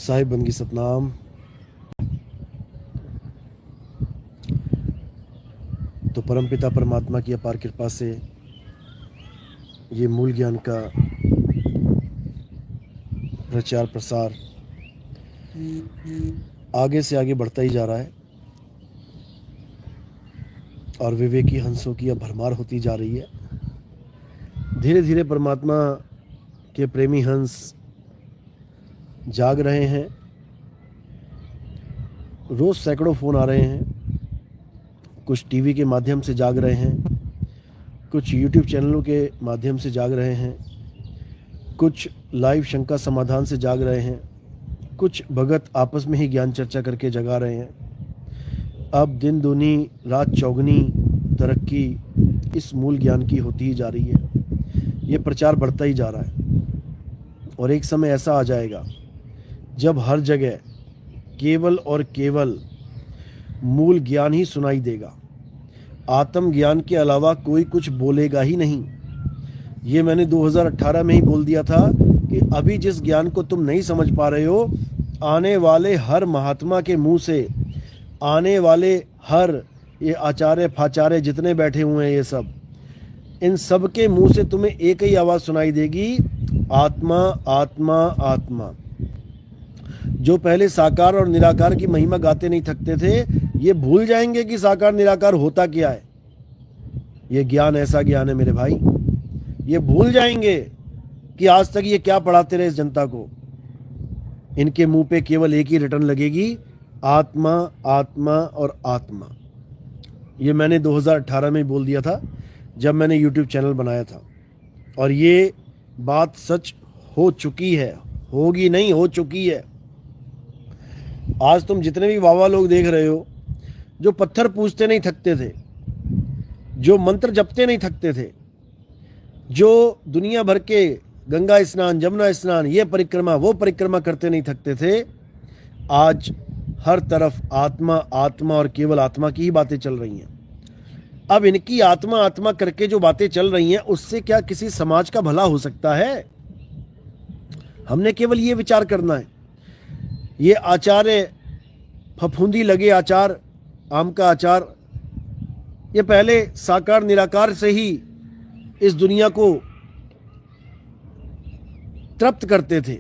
साहिब बंदगी सतनाम। तो परमपिता परमात्मा की अपार कृपा से ये मूल ज्ञान का प्रचार प्रसार आगे से आगे बढ़ता ही जा रहा है और विवेकी हंसों की अब भरमार होती जा रही है। धीरे धीरे परमात्मा के प्रेमी हंस जाग रहे हैं। रोज़ सैकड़ों फ़ोन आ रहे हैं। कुछ टीवी के माध्यम से जाग रहे हैं, कुछ यूट्यूब चैनलों के माध्यम से जाग रहे हैं, कुछ लाइव शंका समाधान से जाग रहे हैं, कुछ भगत आपस में ही ज्ञान चर्चा करके जगा रहे हैं। अब दिन दूनी रात चौगनी तरक्की इस मूल ज्ञान की होती ही जा रही है। ये प्रचार बढ़ता ही जा रहा है और एक समय ऐसा आ जाएगा जब हर जगह केवल और केवल मूल ज्ञान ही सुनाई देगा। आत्म ज्ञान के अलावा कोई कुछ बोलेगा ही नहीं। ये मैंने 2018 में ही बोल दिया था कि अभी जिस ज्ञान को तुम नहीं समझ पा रहे हो, आने वाले हर महात्मा के मुंह से, आने वाले हर ये आचार्य फाचार्य जितने बैठे हुए हैं, ये सब, इन सब के मुंह से तुम्हें एक ही आवाज़ सुनाई देगी, आत्मा आत्मा आत्मा। जो पहले साकार और निराकार की महिमा गाते नहीं थकते थे, ये भूल जाएंगे कि साकार निराकार होता क्या है। ये ज्ञान ऐसा ज्ञान है मेरे भाई, ये भूल जाएंगे कि आज तक ये क्या पढ़ाते रहे इस जनता को। इनके मुंह पे केवल एक ही रटन लगेगी, आत्मा आत्मा और आत्मा। ये मैंने 2018 में बोल दिया था जब मैंने यूट्यूब चैनल बनाया था, और ये बात सच हो चुकी है, होगी नहीं, हो चुकी है। आज तुम जितने भी बाबा लोग देख रहे हो, जो पत्थर पूजते नहीं थकते थे, जो मंत्र जपते नहीं थकते थे, जो दुनिया भर के गंगा स्नान जमुना स्नान ये परिक्रमा वो परिक्रमा करते नहीं थकते थे, आज हर तरफ आत्मा आत्मा और केवल आत्मा की ही बातें चल रही हैं। अब इनकी आत्मा आत्मा करके जो बातें चल रही हैं, उससे क्या किसी समाज का भला हो सकता है? हमने केवल ये विचार करना है। ये आचार्य फफूंदी लगे आचार, आम का अचार, ये पहले साकार निराकार से ही इस दुनिया को तृप्त करते थे।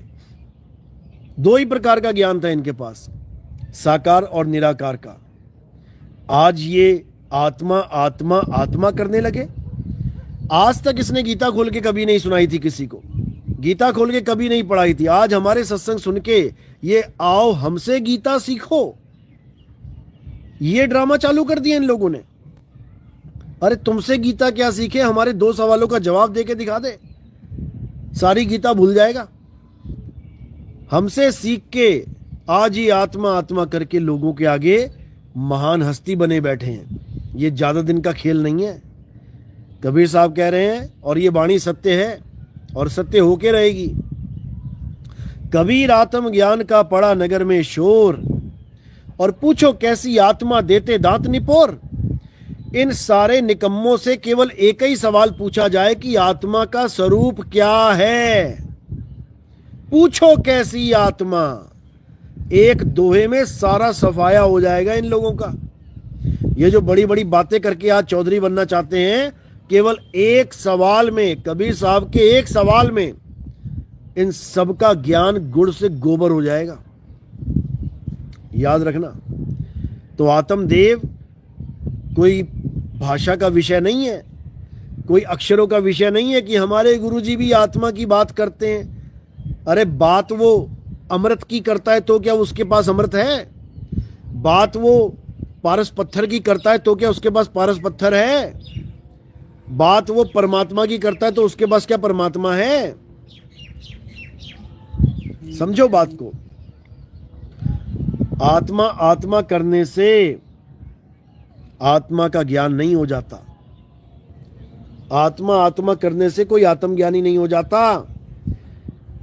दो ही प्रकार का ज्ञान था इनके पास, साकार और निराकार का। आज ये आत्मा आत्मा आत्मा करने लगे। आज तक इसने गीता खोल के कभी नहीं सुनाई थी किसी को, गीता खोल के कभी नहीं पढ़ाई थी। आज हमारे सत्संग सुन के ये आओ हमसे गीता सीखो, ये ड्रामा चालू कर दिया इन लोगों ने। अरे तुमसे गीता क्या सीखे, हमारे 2 सवालों का जवाब दे के दिखा दे, सारी गीता भूल जाएगा। हमसे सीख के आज ही आत्मा आत्मा करके लोगों के आगे महान हस्ती बने बैठे हैं। ये ज्यादा दिन का खेल नहीं है। कबीर साहब कह रहे हैं, और ये वाणी सत्य है और सत्य होके रहेगी। कबीर आत्म ज्ञान का पड़ा नगर में शोर, और पूछो कैसी आत्मा देते दांत निपोर। इन सारे निकम्मों से केवल एक ही सवाल पूछा जाए कि आत्मा का स्वरूप क्या है। पूछो कैसी आत्मा, एक दोहे में सारा सफाया हो जाएगा इन लोगों का। ये जो बड़ी बड़ी बातें करके आज चौधरी बनना चाहते हैं, केवल एक सवाल में, कबीर साहब के एक सवाल में इन सबका ज्ञान गुड़ से गोबर हो जाएगा। याद रखना। तो आत्मदेव कोई भाषा का विषय नहीं है, कोई अक्षरों का विषय नहीं है कि हमारे गुरुजी भी आत्मा की बात करते हैं। अरे बात वो अमृत की करता है तो क्या उसके पास अमृत है? बात वो पारस पत्थर की करता है तो क्या उसके पास पारस पत्थर है? बात वो परमात्मा की करता है तो उसके पास क्या परमात्मा है? समझो बात को। आत्मा आत्मा करने से आत्मा का ज्ञान नहीं हो जाता। आत्मा आत्मा करने से कोई आत्मज्ञानी नहीं हो जाता।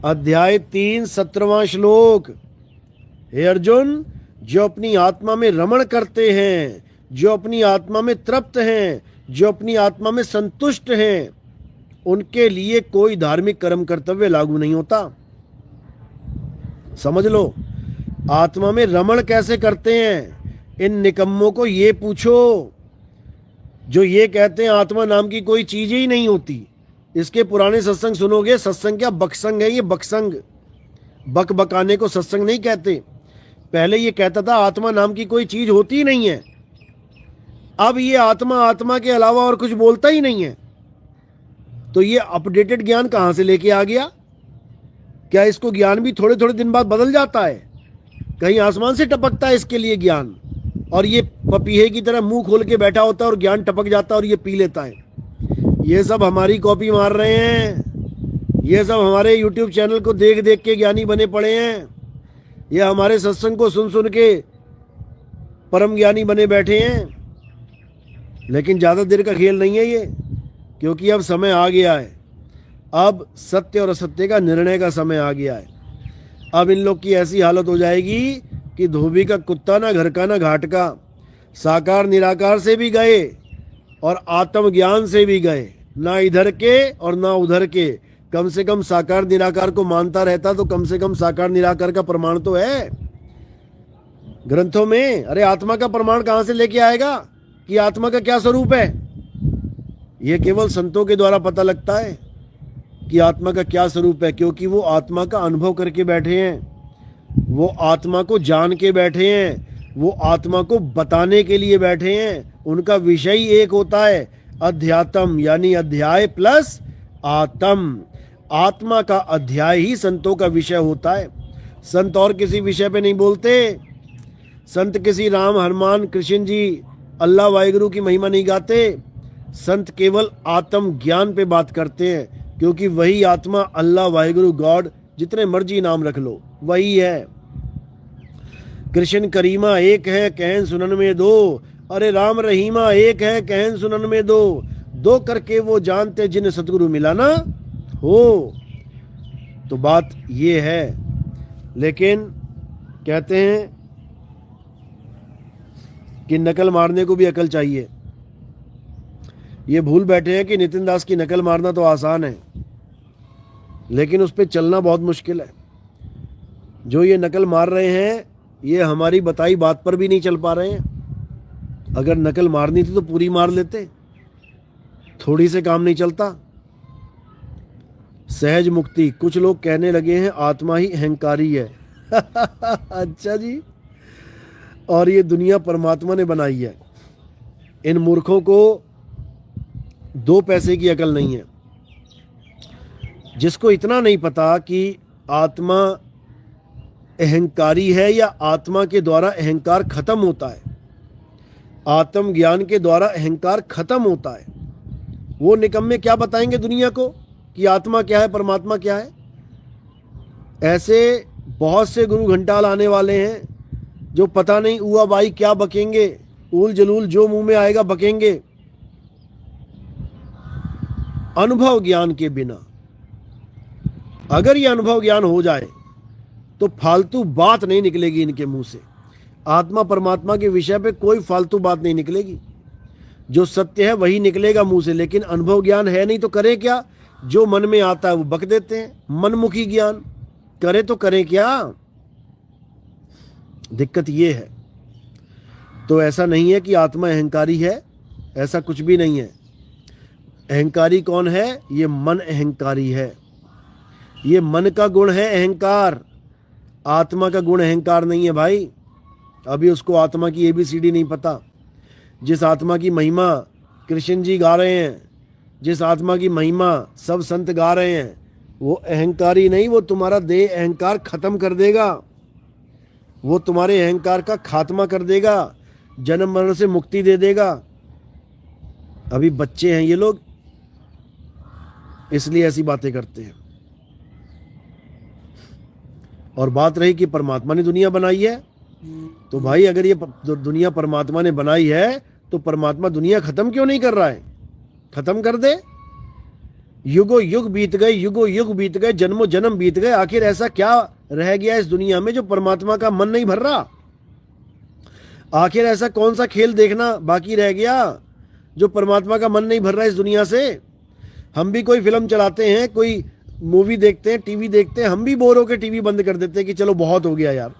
अध्याय 3 17वां श्लोक। हे अर्जुन, जो अपनी आत्मा में रमण करते हैं, जो अपनी आत्मा में तृप्त हैं, जो अपनी आत्मा में संतुष्ट हैं, उनके लिए कोई धार्मिक कर्म कर्तव्य लागू नहीं होता। समझ लो, आत्मा में रमण कैसे करते हैं? इन निकम्मों को ये पूछो जो ये कहते हैं आत्मा नाम की कोई चीज ही नहीं होती। इसके पुराने सत्संग सुनोगे, सत्संग क्या बकसंग है ये, बकसंग। बक बकाने को सत्संग नहीं कहते। पहले ये कहता था आत्मा नाम की कोई चीज होती ही नहीं है। अब ये आत्मा आत्मा के अलावा और कुछ बोलता ही नहीं है। तो ये अपडेटेड ज्ञान कहाँ से लेके आ गया? क्या इसको ज्ञान भी थोड़े थोड़े दिन बाद बदल जाता है? कहीं आसमान से टपकता है इसके लिए ज्ञान, और ये पपीहे की तरह मुंह खोल के बैठा होता है और ज्ञान टपक जाता है और ये पी लेता है? ये सब हमारी कॉपी मार रहे हैं। ये सब हमारे यूट्यूब चैनल को देख देख के ज्ञानी बने पड़े हैं। ये हमारे सत्संग को सुन सुन के परम ज्ञानी बने बैठे हैं। लेकिन ज़्यादा देर का खेल नहीं है ये, क्योंकि अब समय आ गया है। अब सत्य और असत्य का निर्णय का समय आ गया है। अब इन लोग की ऐसी हालत हो जाएगी कि धोबी का कुत्ता ना घर का ना घाट का। साकार निराकार से भी गए और आत्मज्ञान से भी गए, ना इधर के और ना उधर के। कम से कम साकार निराकार को मानता रहता तो कम से कम साकार निराकार का प्रमाण तो है ग्रंथों में। अरे आत्मा का प्रमाण कहाँ से लेके आएगा कि आत्मा का क्या स्वरूप है? यह केवल संतों के द्वारा पता लगता है कि आत्मा का क्या स्वरूप है, क्योंकि वो आत्मा का अनुभव करके बैठे हैं, वो आत्मा को जान के बैठे हैं, वो आत्मा को बताने के लिए बैठे हैं। उनका विषय ही एक होता है, अध्यात्म, यानी अध्याय प्लस आत्म। आत्मा का अध्याय ही संतों का विषय होता है। संत और किसी विषय पे नहीं बोलते। संत किसी राम, हनुमान, कृष्ण जी, अल्लाह वाहिगुरु की महिमा नहीं गाते। संत केवल आत्म ज्ञान पे बात करते हैं, क्योंकि वही आत्मा, अल्लाह वाहिगुरु गॉड, जितने मर्जी नाम रख लो, वही है। कृष्ण करीमा एक है कहन सुनन में दो, अरे राम रहीमा एक है कहन सुनन में दो, दो करके वो जानते जिन सतगुरु मिला ना हो। तो बात ये है। लेकिन कहते हैं कि नकल मारने को भी अकल चाहिए। ये भूल बैठे हैं कि नितिन दास की नकल मारना तो आसान है, लेकिन उस पर चलना बहुत मुश्किल है। जो ये नकल मार रहे हैं ये हमारी बताई बात पर भी नहीं चल पा रहे हैं। अगर नकल मारनी थी तो पूरी मार लेते, थोड़ी से काम नहीं चलता। सहज मुक्ति, कुछ लोग कहने लगे हैं आत्मा ही अहंकारी है। अच्छा जी, और ये दुनिया परमात्मा ने बनाई है। इन मूर्खों को 2 पैसे की अकल नहीं है। जिसको इतना नहीं पता कि आत्मा अहंकारी है या आत्मा के द्वारा अहंकार खत्म होता है, आत्म ज्ञान के द्वारा अहंकार खत्म होता है, वो निकम्मे क्या बताएंगे दुनिया को कि आत्मा क्या है, परमात्मा क्या है। ऐसे बहुत से गुरु घंटाल आने वाले हैं जो पता नहीं उआ बाई क्या बकेंगे, ऊल जलूल जो मुंह में आएगा बकेंगे, अनुभव ज्ञान के बिना। अगर ये अनुभव ज्ञान हो जाए तो फालतू बात नहीं निकलेगी इनके मुंह से। आत्मा परमात्मा के विषय पे कोई फालतू बात नहीं निकलेगी। जो सत्य है वही निकलेगा मुंह से। लेकिन अनुभव ज्ञान है नहीं तो करें क्या? जो मन में आता है वो बक देते हैं। मनमुखी ज्ञान करे तो करें क्या? दिक्कत ये है। तो ऐसा नहीं है कि आत्मा अहंकारी है, ऐसा कुछ भी नहीं है। अहंकारी कौन है? ये मन अहंकारी है। ये मन का गुण है अहंकार, आत्मा का गुण अहंकार नहीं है भाई। अभी उसको आत्मा की ABCD नहीं पता। जिस आत्मा की महिमा कृष्ण जी गा रहे हैं, जिस आत्मा की महिमा सब संत गा रहे हैं, वो अहंकारी नहीं, वो तुम्हारा देह अहंकार खत्म कर देगा, वो तुम्हारे अहंकार का खात्मा कर देगा, जन्म मरण से मुक्ति दे देगा। अभी बच्चे हैं ये लोग, इसलिए ऐसी बातें करते हैं। और बात रही कि परमात्मा ने दुनिया बनाई है, तो भाई अगर ये दुनिया परमात्मा ने बनाई है तो परमात्मा दुनिया खत्म क्यों नहीं कर रहा है? खत्म कर दे। युगो युग बीत गए, युगो युग बीत गए, जन्मों जन्म बीत गए, आखिर ऐसा क्या रह गया इस दुनिया में जो परमात्मा का मन नहीं भर रहा? आखिर ऐसा कौन सा खेल देखना बाकी रह गया जो परमात्मा का मन नहीं भर रहा इस दुनिया से? हम भी कोई फिल्म चलाते हैं, कोई मूवी देखते हैं, टीवी देखते हैं, हम भी बोर होकर टीवी बंद कर देते हैं कि चलो बहुत हो गया यार,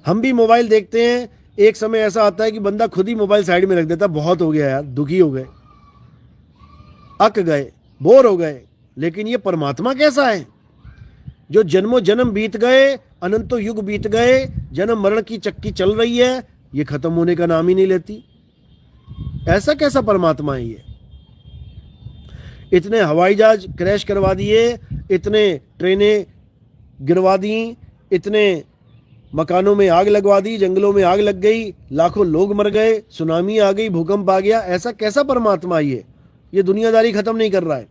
हम भी मोबाइल देखते हैं, एक समय ऐसा आता है कि बंदा खुद ही मोबाइल साइड में रख देता, बहुत हो गया यार, दुखी हो गए, अक गए, बोर हो गए। लेकिन ये परमात्मा कैसा है जो जन्मों जन्म बीत गए, अनंतों युग बीत गए, जन्म मरण की चक्की चल रही है, ये खत्म होने का नाम ही नहीं लेती। ऐसा कैसा परमात्मा है ये? इतने हवाई जहाज क्रैश करवा दिए, इतने ट्रेनें गिरवा दी, इतने मकानों में आग लगवा दी, जंगलों में आग लग गई, लाखों लोग मर गए, सुनामी आ गई, भूकंप आ गया। ऐसा कैसा परमात्मा ये दुनियादारी खत्म नहीं कर रहा है।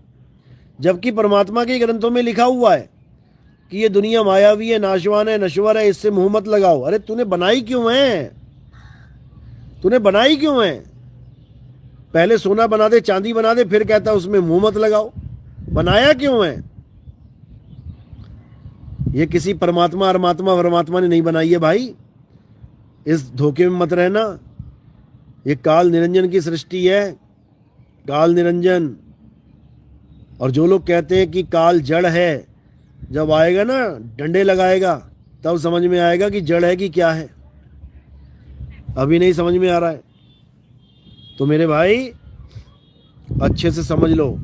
जबकि परमात्मा के ग्रंथों में लिखा हुआ है कि ये दुनिया मायावी है, नाशवान है, नश्वर है, इससे मुंह मत लगाओ। अरे तूने बनाई क्यों है? तूने बनाई क्यों है? पहले सोना बना दे, चांदी बना दे, फिर कहता उसमें मुंह मत लगाओ। बनाया क्यों है? ये किसी परमात्मा ने नहीं बनाई है भाई, इस धोखे में मत रहना। ये काल निरंजन की सृष्टि है, काल निरंजन। और जो लोग कहते हैं कि काल जड़ है, जब आएगा ना डंडे लगाएगा तब समझ में आएगा कि जड़ है कि क्या है। अभी नहीं समझ में आ रहा है तो मेरे भाई अच्छे से समझ लो,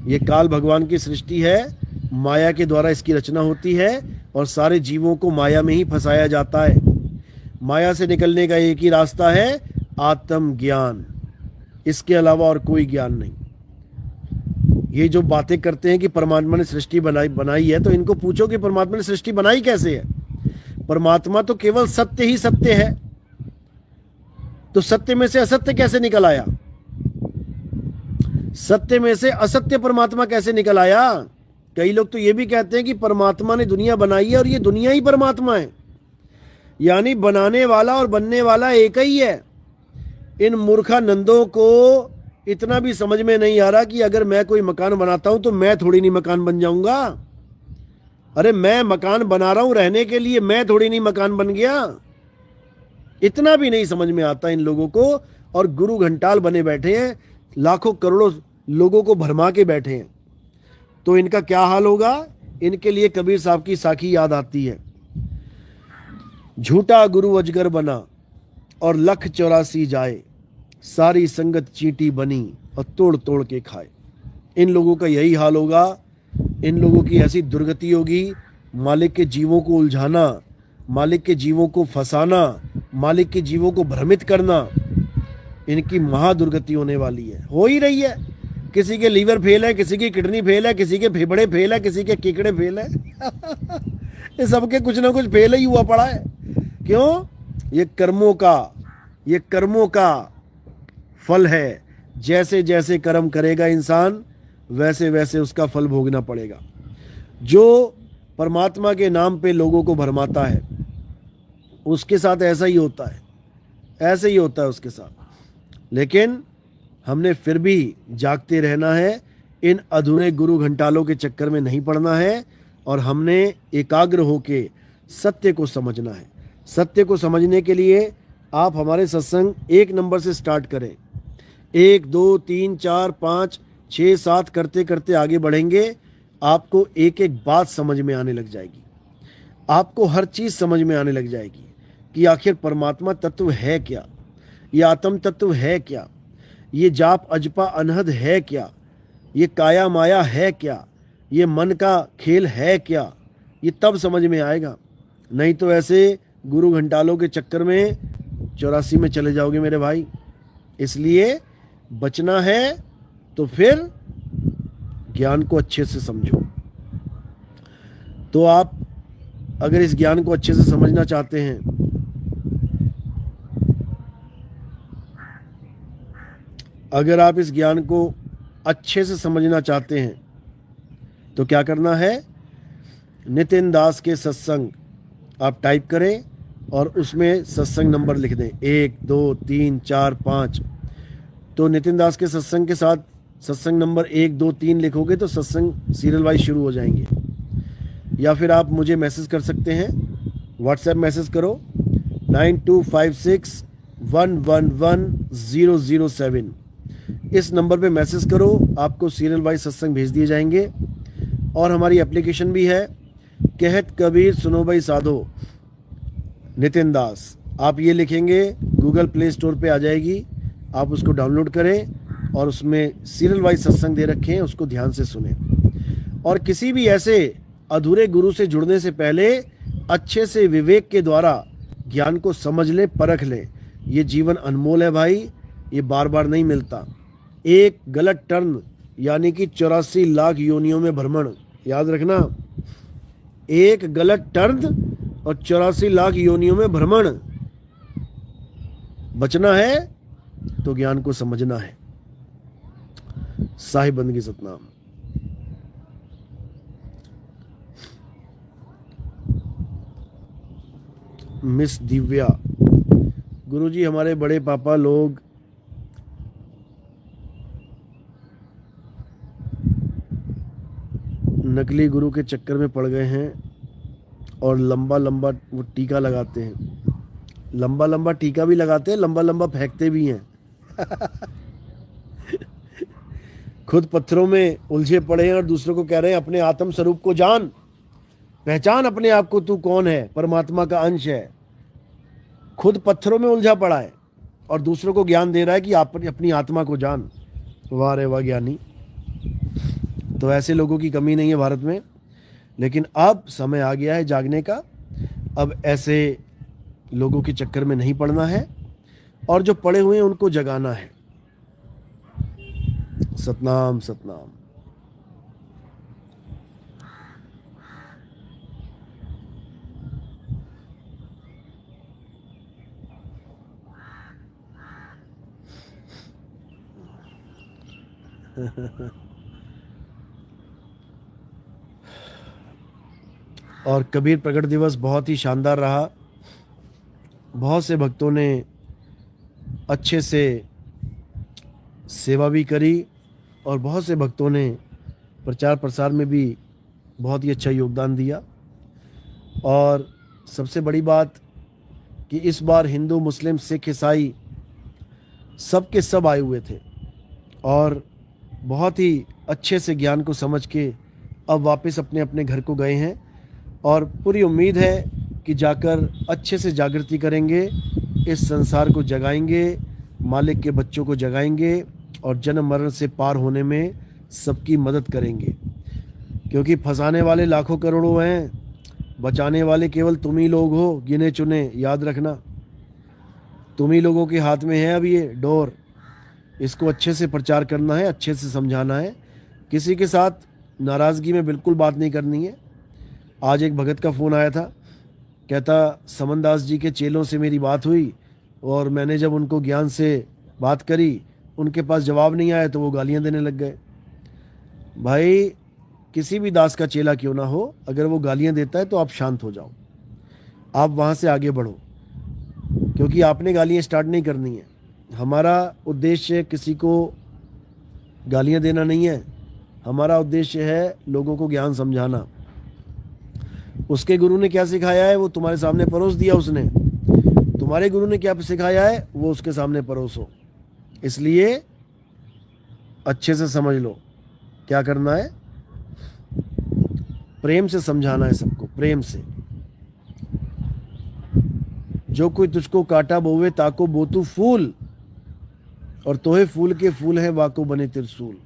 ये काल भगवान की सृष्टि है, माया के द्वारा इसकी रचना होती है और सारे जीवों को माया में ही फंसाया जाता है। माया से निकलने का एक ही रास्ता है, आत्मज्ञान। इसके अलावा और कोई ज्ञान नहीं। ये जो बातें करते हैं कि परमात्मा ने सृष्टि बनाई है, तो इनको पूछो कि परमात्मा ने सृष्टि बनाई कैसे है? परमात्मा तो केवल सत्य ही सत्य है, तो सत्य में से असत्य कैसे निकल आया? सत्य में से असत्य परमात्मा कैसे निकल आया? कई लोग तो ये भी कहते हैं कि परमात्मा ने दुनिया बनाई है और ये दुनिया ही परमात्मा है, यानी बनाने वाला और बनने वाला एक ही है। इन मूर्खानंदों को इतना भी समझ में नहीं आ रहा कि अगर मैं कोई मकान बनाता हूं तो मैं थोड़ी नहीं मकान बन जाऊंगा। अरे मैं मकान बना रहा हूं रहने के लिए, मैं थोड़ी नहीं मकान बन गया। इतना भी नहीं समझ में आता इन लोगों को। और गुरु घंटाल बने बैठे हैं, लाखों करोड़ों लोगों को भरमा के बैठे हैं। तो इनका क्या हाल होगा? इनके लिए कबीर साहब की साखी याद आती है, झूठा गुरु अजगर बना और लख 84 जाए, सारी संगत चींटी बनी और तोड़ तोड़ के खाए। इन लोगों का यही हाल होगा। इन लोगों की ऐसी दुर्गति होगी, मालिक के जीवों को उलझाना, मालिक के जीवों को फंसाना, मालिक के जीवों को भ्रमित करना, इनकी महादुर्गति होने वाली है, हो ही रही है। किसी के लीवर फेल है, किसी की किडनी फेल है, किसी के फेफड़े फेल है, किसी के केकड़े फेल है। ये सबके कुछ ना कुछ फेल ही हुआ पड़ा है। क्यों? ये कर्मों का फल है। जैसे जैसे कर्म करेगा इंसान, वैसे वैसे उसका फल भोगना पड़ेगा। जो परमात्मा के नाम पे लोगों को भरमाता है, उसके साथ ऐसा ही होता है, ऐसे ही होता है उसके साथ। लेकिन हमने फिर भी जागते रहना है, इन अधूरे गुरु घंटालों के चक्कर में नहीं पड़ना है, और हमने एकाग्र होके सत्य को समझना है। सत्य को समझने के लिए आप हमारे सत्संग 1 नंबर से स्टार्ट करें। 1, 2, 3, 4, 5, 6, 7 करते करते आगे बढ़ेंगे। आपको एक एक बात समझ में आने लग जाएगी, आपको हर चीज़ समझ में आने लग जाएगी कि आखिर परमात्मा तत्व है क्या, ये आत्म तत्व है क्या, ये जाप अजपा अनहद है क्या, ये काया माया है क्या, ये मन का खेल है क्या। ये तब समझ में आएगा। नहीं तो ऐसे गुरु घंटालों के चक्कर में 84 में चले जाओगे मेरे भाई। इसलिए बचना है तो फिर ज्ञान को अच्छे से समझो। तो आप अगर इस ज्ञान को अच्छे से समझना चाहते हैं, अगर आप इस ज्ञान को अच्छे से समझना चाहते हैं तो क्या करना है? नितिन दास के सत्संग आप टाइप करें और उसमें सत्संग नंबर लिख दें 1, 2, 3, 4, 5। तो नितिन दास के सत्संग के साथ सत्संग नंबर 1, 2, 3 लिखोगे तो सत्संग सीरियल वाइज शुरू हो जाएंगे। या फिर आप मुझे मैसेज कर सकते हैं, व्हाट्सएप मैसेज करो 9256111007। इस नंबर पे मैसेज करो, आपको सीरियल वाइज सत्संग भेज दिए जाएंगे। और हमारी एप्लीकेशन भी है, कहत कबीर सुनो भाई साधो। नितिन दास, आप ये लिखेंगे गूगल प्ले स्टोर पे आ जाएगी, आप उसको डाउनलोड करें और उसमें सीरियल वाइज सत्संग दे रखे हैं, उसको ध्यान से सुने। और किसी भी ऐसे अधूरे गुरु से जुड़ने से पहले अच्छे से विवेक के द्वारा ज्ञान को समझ ले, परख ले। ये जीवन अनमोल है भाई, ये बार बार नहीं मिलता। एक गलत टर्न यानी कि 84 लाख योनियों में भ्रमण, याद रखना, एक गलत टर्न और 84 लाख योनियों में भ्रमण। बचना है तो ज्ञान को समझना है। साहिब बंदगी सतनाम। मिस दिव्या, गुरुजी हमारे बड़े पापा लोग नकली गुरु के चक्कर में पड़ गए हैं और लंबा लंबा वो टीका लगाते हैं, लंबा लंबा टीका भी लगाते हैं, लंबा लंबा फेंकते भी हैं। खुद पत्थरों में उलझे पड़े हैं और दूसरों को कह रहे हैं अपने आत्म स्वरूप को जान, पहचान अपने आप को, तू कौन है, परमात्मा का अंश है। खुद पत्थरों में उलझा पड़ा है और दूसरों को ज्ञान दे रहा है कि आप अपनी आत्मा को जान। वाह रे वाह ज्ञानी। तो ऐसे लोगों की कमी नहीं है भारत में, लेकिन अब समय आ गया है जागने का। अब ऐसे लोगों के चक्कर में नहीं पड़ना है और जो पड़े हुए हैं उनको जगाना है। सतनाम सतनाम। और कबीर प्रकट दिवस बहुत ही शानदार रहा। बहुत से भक्तों ने अच्छे से सेवा भी करी और बहुत से भक्तों ने प्रचार प्रसार में भी बहुत ही अच्छा योगदान दिया। और सबसे बड़ी बात कि इस बार हिंदू, मुस्लिम, सिख, ईसाई सब के सब आए हुए थे और बहुत ही अच्छे से ज्ञान को समझ के अब वापस अपने अपने घर को गए हैं। और पूरी उम्मीद है कि जाकर अच्छे से जागृति करेंगे, इस संसार को जगाएंगे, मालिक के बच्चों को जगाएंगे और जन्म मरण से पार होने में सबकी मदद करेंगे। क्योंकि फंसाने वाले लाखों करोड़ों हैं, बचाने वाले केवल तुम ही लोग हो, गिने चुने। याद रखना, तुम ही लोगों के हाथ में है अब ये डोर। इसको अच्छे से प्रचार करना है, अच्छे से समझाना है, किसी के साथ नाराज़गी में बिल्कुल बात नहीं करनी है। आज एक भगत का फ़ोन आया था, कहता समनदास जी के चेलों से मेरी बात हुई और मैंने जब उनको ज्ञान से बात करी, उनके पास जवाब नहीं आया तो वो गालियां देने लग गए। भाई किसी भी दास का चेला क्यों ना हो, अगर वो गालियां देता है तो आप शांत हो जाओ, आप वहाँ से आगे बढ़ो, क्योंकि आपने गालियां स्टार्ट नहीं करनी है। हमारा उद्देश्य किसी को गालियां देना नहीं है, हमारा उद्देश्य है लोगों को ज्ञान समझाना। उसके गुरु ने क्या सिखाया है वो तुम्हारे सामने परोस दिया उसने, तुम्हारे गुरु ने क्या सिखाया है वो उसके सामने परोसो। इसलिए अच्छे से समझ लो क्या करना है, प्रेम से समझाना है सबको, प्रेम से। जो कोई तुझको काटा बोवे ताको बोतू फूल, और तोहे फूल के फूल है वाको बने त्रिशूल।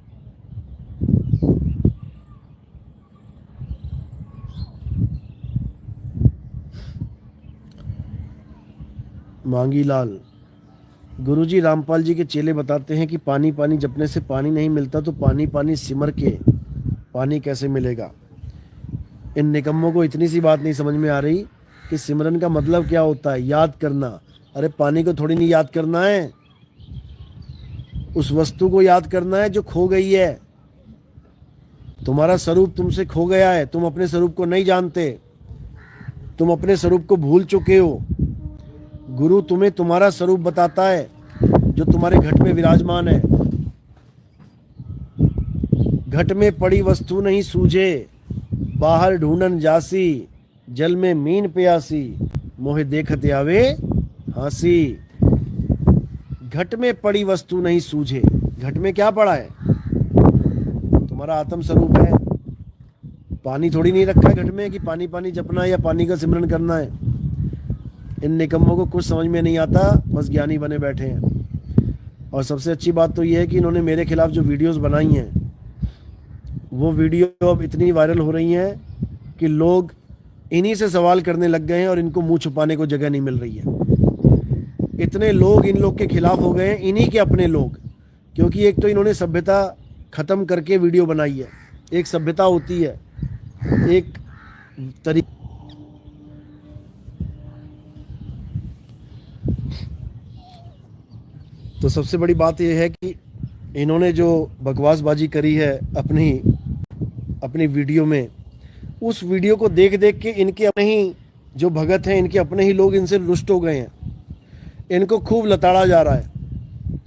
मांगी लाल, गुरुजी रामपाल जी के चेले बताते हैं कि पानी पानी जपने से पानी नहीं मिलता, तो पानी पानी सिमर के पानी कैसे मिलेगा। इन निकम्मों को इतनी सी बात नहीं समझ में आ रही कि सिमरन का मतलब क्या होता है, याद करना। अरे पानी को थोड़ी नहीं याद करना है, उस वस्तु को याद करना है जो खो गई है। तुम्हारा स्वरूप तुमसे खो गया है, तुम अपने स्वरूप को नहीं जानते, तुम अपने स्वरूप को भूल चुके हो। गुरु तुम्हें तुम्हारा स्वरूप बताता है जो तुम्हारे घट में विराजमान है। घट में पड़ी वस्तु नहीं सूझे, बाहर ढूंढन जासी, जल में मीन प्यासी, मोहे देखते आवे हंसी। घट में पड़ी वस्तु नहीं सूझे, घट में क्या पड़ा है, तुम्हारा आत्म स्वरूप है। पानी थोड़ी नहीं रखा है घट में कि पानी पानी जपना है या पानी का सिमरन करना है। इन निकम्मों को कुछ समझ में नहीं आता, बस ज्ञानी बने बैठे हैं। और सबसे अच्छी बात तो ये है कि इन्होंने मेरे खिलाफ जो वीडियोस बनाई हैं, वो वीडियो अब इतनी वायरल हो रही हैं कि लोग इन्हीं से सवाल करने लग गए हैं और इनको मुंह छुपाने को जगह नहीं मिल रही है। इतने लोग इन लोग के खिलाफ हो गए हैं, इन्हीं के अपने लोग, क्योंकि एक तो इन्होंने सभ्यता ख़त्म करके वीडियो बनाई है। एक सभ्यता होती है, एक तरीका। तो सबसे बड़ी बात यह है कि इन्होंने जो बकवासबाजी करी है अपनी वीडियो में, उस वीडियो को देख देख के इनके अपने ही जो भगत हैं, इनके अपने ही लोग इनसे रुष्ट हो गए हैं। इनको खूब लताड़ा जा रहा है,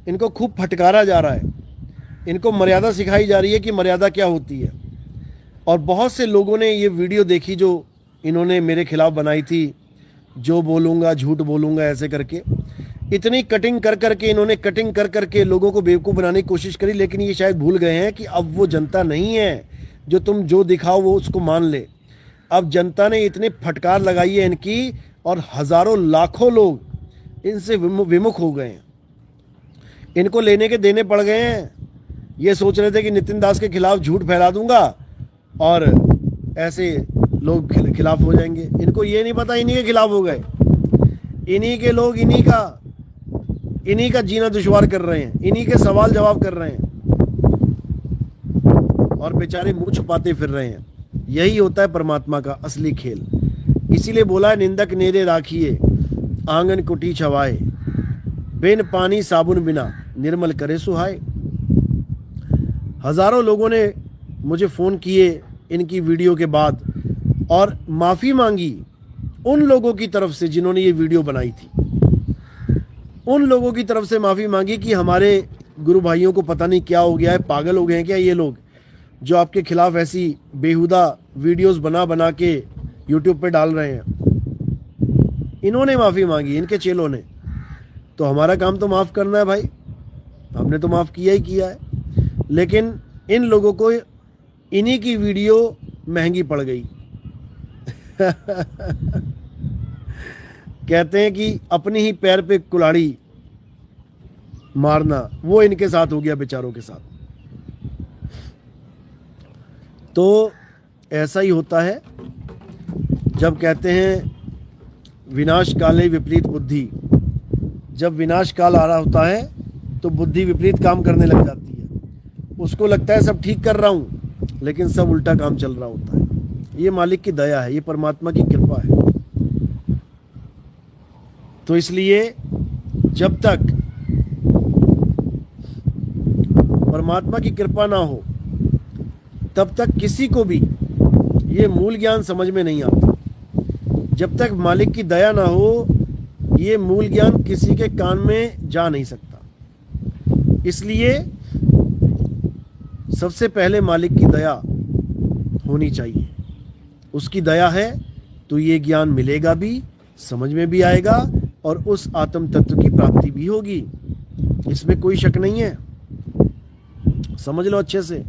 इनको खूब फटकारा जा रहा है, इनको मर्यादा सिखाई जा रही है कि मर्यादा क्या होती है। और बहुत से लोगों ने ये वीडियो देखी जो इन्होंने मेरे खिलाफ बनाई थी, जो बोलूँगा झूठ बोलूँगा ऐसे करके, इतनी कटिंग कर करके इन्होंने कटिंग कर करके लोगों को बेवकूफ़ बनाने की कोशिश करी। लेकिन ये शायद भूल गए हैं कि अब वो जनता नहीं है जो तुम जो दिखाओ वो उसको मान ले। अब जनता ने इतने फटकार लगाई है इनकी, और हज़ारों लाखों लोग इनसे विमुख हो गए हैं। इनको लेने के देने पड़ गए हैं। ये सोच रहे थे कि नितिन दास के खिलाफ झूठ फैला दूंगा और ऐसे लोग खिलाफ हो जाएंगे। इनको ये नहीं पता इन्हीं के खिलाफ हो गए। इन्हीं के लोग इन्हीं का जीना दुश्वार कर रहे हैं, इन्हीं के सवाल जवाब कर रहे हैं और बेचारे मुंह छुपाते फिर रहे हैं। यही होता है परमात्मा का असली खेल। इसीलिए बोला है, निंदक नेरे राखिए आंगन कुटी छवाए, बिन पानी साबुन बिना निर्मल करे सुहाए। हजारों लोगों ने मुझे फ़ोन किए इनकी वीडियो के बाद और माफ़ी मांगी उन लोगों की तरफ से जिन्होंने ये वीडियो बनाई थी। उन लोगों की तरफ से माफ़ी मांगी कि हमारे गुरु भाइयों को पता नहीं क्या हो गया है, पागल हो गए हैं क्या ये लोग, जो आपके खिलाफ ऐसी बेहुदा वीडियोस बना बना के यूट्यूब पे डाल रहे हैं। इन्होंने माफ़ी मांगी, इनके चेलों ने। तो हमारा काम तो माफ़ करना है भाई, हमने तो माफ़ किया ही किया है। लेकिन इन लोगों को इन्हीं की वीडियो महंगी पड़ गई। कहते हैं कि अपने ही पैर पे कुल्हाड़ी मारना, वो इनके साथ हो गया बेचारों के साथ। तो ऐसा ही होता है जब कहते हैं विनाश काले विपरीत बुद्धि। जब विनाश काल आ रहा होता है तो बुद्धि विपरीत काम करने लग जाती है। उसको लगता है सब ठीक कर रहा हूँ, लेकिन सब उल्टा काम चल रहा होता है। ये मालिक की दया है, ये परमात्मा की कृपा है। तो इसलिए जब तक परमात्मा की कृपा ना हो तब तक किसी को भी ये मूल ज्ञान समझ में नहीं आता। जब तक मालिक की दया ना हो ये मूल ज्ञान किसी के कान में जा नहीं सकता। इसलिए सबसे पहले मालिक की दया होनी चाहिए। उसकी दया है तो ये ज्ञान मिलेगा भी, समझ में भी आएगा और उस आत्म तत्व की प्राप्ति भी होगी। इसमें कोई शक नहीं है, समझ लो अच्छे से।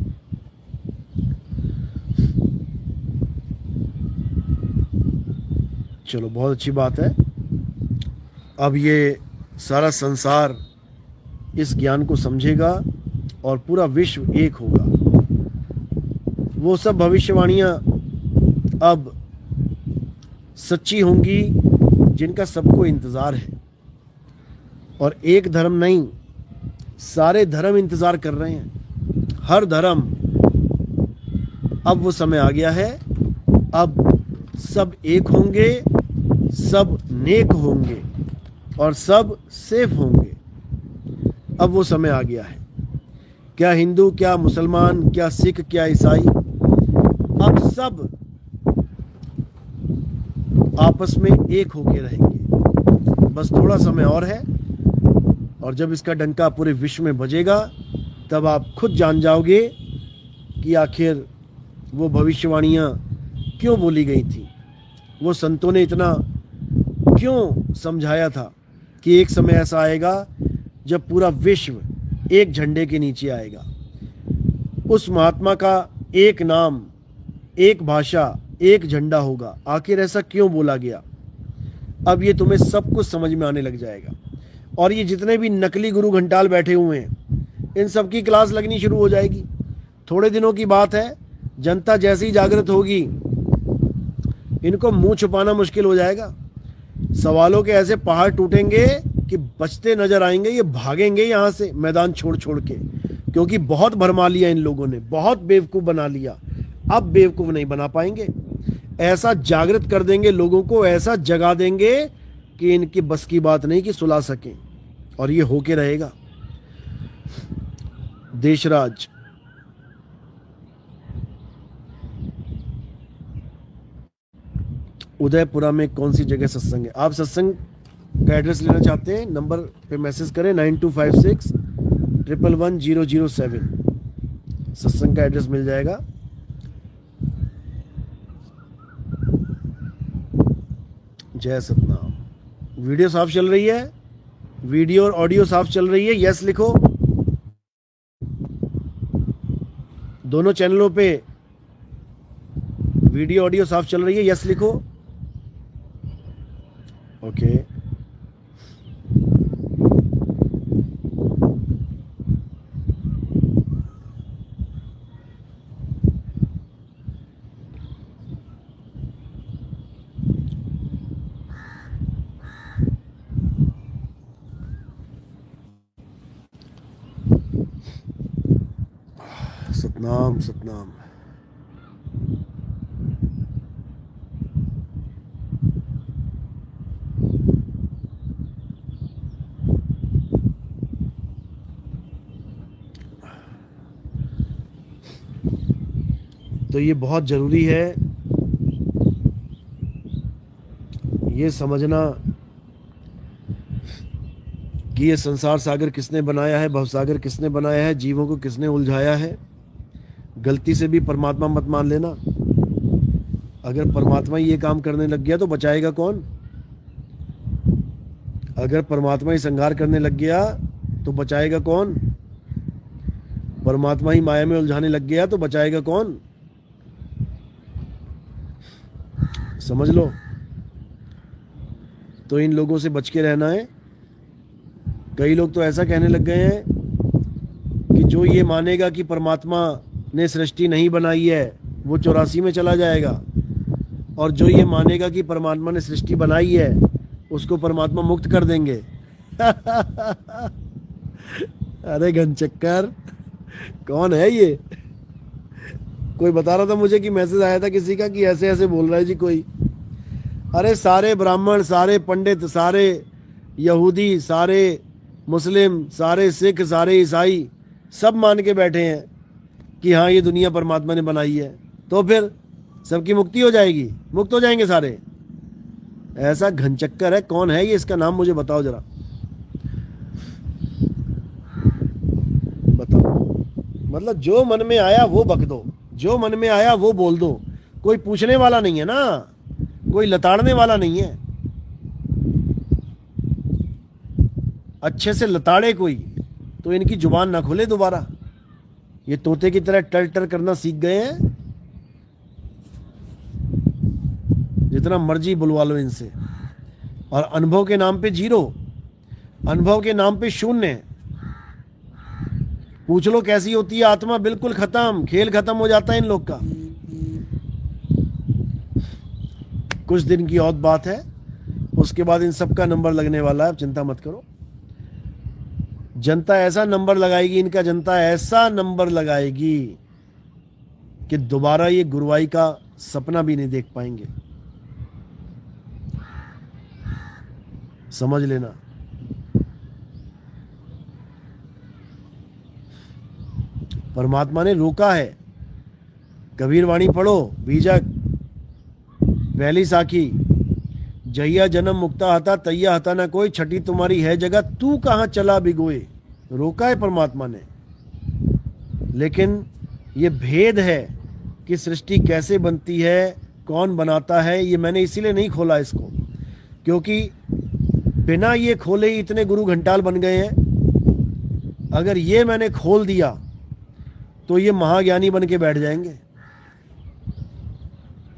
चलो बहुत अच्छी बात है। अब ये सारा संसार इस ज्ञान को समझेगा और पूरा विश्व एक होगा। वो सब भविष्यवाणियां अब सच्ची होंगी जिनका सबको इंतज़ार है। और एक धर्म नहीं, सारे धर्म इंतज़ार कर रहे हैं। हर धर्म, अब वो समय आ गया है। अब सब एक होंगे, सब नेक होंगे और सब सेफ होंगे। अब वो समय आ गया है। क्या हिंदू, क्या मुसलमान, क्या सिख, क्या ईसाई, अब सब आपस में एक होके रहेंगे। बस थोड़ा समय और है और जब इसका डंका पूरे विश्व में बजेगा तब आप खुद जान जाओगे कि आखिर वो भविष्यवाणियाँ क्यों बोली गई थी। वो संतों ने इतना क्यों समझाया था कि एक समय ऐसा आएगा जब पूरा विश्व एक झंडे के नीचे आएगा। उस महात्मा का एक नाम, एक भाषा, एक झंडा होगा। आखिर ऐसा क्यों बोला गया? अब ये तुम्हें सब कुछ समझ में आने लग जाएगा। और ये जितने भी नकली गुरु घंटाल बैठे हुए हैं, इन सब की क्लास लगनी शुरू हो जाएगी। थोड़े दिनों की बात है, जनता जैसी जागृत होगी, इनको मुंह छुपाना मुश्किल हो जाएगा। सवालों के ऐसे पहाड़ टूटेंगे कि बचते नजर आएंगे, ये भागेंगे यहां से मैदान छोड़ छोड़ के, क्योंकि बहुत भरमा लिया इन लोगों ने, बहुत बेवकूफ बना लिया। अब बेवकूफ नहीं बना पाएंगे। ऐसा जागृत कर देंगे लोगों को, ऐसा जगा देंगे कि इनकी बस की बात नहीं कि सुला सकें। और ये होके रहेगा। देशराज उदयपुरा में कौन सी जगह सत्संग है? आप सत्संग का एड्रेस लेना चाहते हैं, नंबर पे मैसेज करें 9256111007। सत्संग का एड्रेस मिल जाएगा। जय सतनाम। वीडियो साफ चल रही है? वीडियो और ऑडियो साफ चल रही है? यस लिखो। दोनों चैनलों पे वीडियो ऑडियो साफ चल रही है? यस लिखो। ओके। सतनाम सतनाम। तो ये बहुत ज़रूरी है ये समझना कि ये संसार सागर किसने बनाया है, भवसागर किसने बनाया है, जीवों को किसने उलझाया है। गलती से भी परमात्मा मत मान लेना। अगर परमात्मा ही ये काम करने लग गया तो बचाएगा कौन? अगर परमात्मा ही संहार करने लग गया तो बचाएगा कौन? परमात्मा ही माया में उलझाने लग गया तो बचाएगा कौन? समझ लो। तो इन लोगों से बच के रहना है। कई लोग तो ऐसा कहने लग गए हैं कि जो ये मानेगा कि परमात्मा ने सृष्टि नहीं बनाई है वो 84 में चला जाएगा, और जो ये मानेगा कि परमात्मा ने सृष्टि बनाई है उसको परमात्मा मुक्त कर देंगे। अरे घनचक्कर, कौन है ये? कोई बता रहा था मुझे कि मैसेज आया था किसी का कि ऐसे ऐसे बोल रहा है जी कोई। अरे सारे ब्राह्मण, सारे पंडित, सारे यहूदी, सारे मुस्लिम, सारे सिख, सारे ईसाई सब मान के बैठे हैं कि हाँ ये दुनिया परमात्मा ने बनाई है, तो फिर सबकी मुक्ति हो जाएगी, मुक्त हो जाएंगे सारे। ऐसा घनचक्कर है। कौन है ये? इसका नाम मुझे बताओ जरा, बताओ। मतलब जो मन में आया वो बक दो, जो मन में आया वो बोल दो। कोई पूछने वाला नहीं है ना, कोई लताड़ने वाला नहीं है। अच्छे से लताड़े कोई तो इनकी जुबान ना खुले दोबारा। ये तोते की तरह टर टर करना सीख गए हैं। जितना मर्जी बुलवा लो इनसे। और अनुभव के नाम पे जीरो, अनुभव के नाम पे शून्य। पूछ लो कैसी होती है आत्मा, बिल्कुल खत्म, खेल खत्म हो जाता है इन लोग का। कुछ दिन की और बात है, उसके बाद इन सब का नंबर लगने वाला है। अब चिंता मत करो। जनता ऐसा नंबर लगाएगी, इनका जनता ऐसा नंबर लगाएगी कि दोबारा ये गुरुवाई का सपना भी नहीं देख पाएंगे। समझ लेना। परमात्मा ने रोका है। कबीर वाणी पढ़ो, बीजक पहली साखी, जहिया जन्म मुक्ता हता तैया हता ना कोई, छठी तुम्हारी है जगह तू कहाँ चला भिगोए। रोका है परमात्मा ने। लेकिन ये भेद है कि सृष्टि कैसे बनती है, कौन बनाता है, ये मैंने इसीलिए नहीं खोला इसको, क्योंकि बिना ये खोले ही इतने गुरु घंटाल बन गए हैं। अगर ये मैंने खोल दिया तो ये महाज्ञानी बन के बैठ जाएंगे।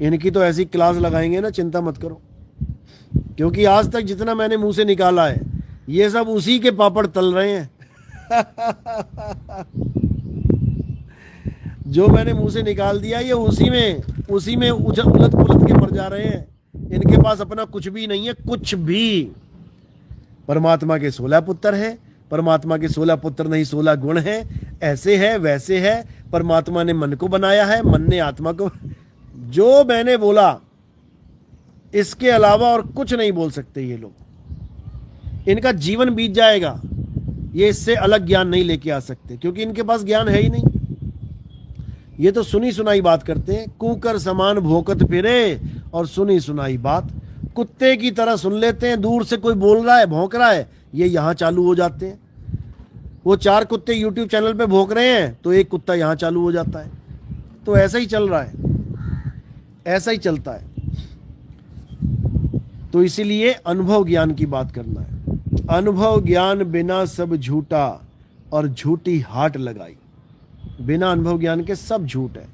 इनकी तो ऐसी क्लास लगाएंगे ना, चिंता मत करो। क्योंकि आज तक जितना मैंने मुंह से निकाला है ये सब उसी के पापड़ तल रहे हैं। जो मैंने मुंह से निकाल दिया ये उसी में उलट पुलट के मर जा रहे हैं। इनके पास अपना कुछ भी नहीं है, कुछ भी। परमात्मा के 16 पुत्र हैं, परमात्मा के 16 पुत्र नहीं 16 गुण हैं। ऐसे है वैसे है, परमात्मा ने मन को बनाया है, मन ने आत्मा को। जो मैंने बोला इसके अलावा और कुछ नहीं बोल सकते ये लोग। इनका जीवन बीत जाएगा, ये इससे अलग ज्ञान नहीं लेके आ सकते, क्योंकि इनके पास ज्ञान है ही नहीं। ये तो सुनी सुनाई बात करते हैं, कुकर समान भोंकत फिरे और सुनी सुनाई बात। कुत्ते की तरह सुन लेते हैं, दूर से कोई बोल रहा है भौंक रहा है, ये यहाँ चालू हो जाते हैं। वो 4 कुत्ते यूट्यूब चैनल पे भौंक रहे हैं तो एक कुत्ता यहाँ चालू हो जाता है। तो ऐसा ही चल रहा है, ऐसा ही चलता है। तो इसीलिए अनुभव ज्ञान की बात करना है। अनुभव ज्ञान बिना सब झूठा और झूठी हाट लगाई। बिना अनुभव ज्ञान के सब झूठ है।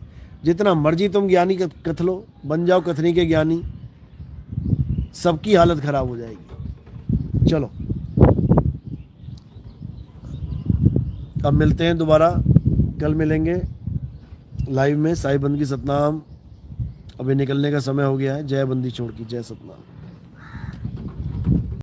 जितना मर्जी तुम ज्ञानी कथ लो, बन जाओ कथनी के ज्ञानी, सबकी हालत खराब हो जाएगी। चलो अब मिलते हैं दोबारा, कल मिलेंगे लाइव में। साहिब बंदगी सतनाम। अभी निकलने का समय हो गया है। जय बंदी छोड़ की, जय सतनाम।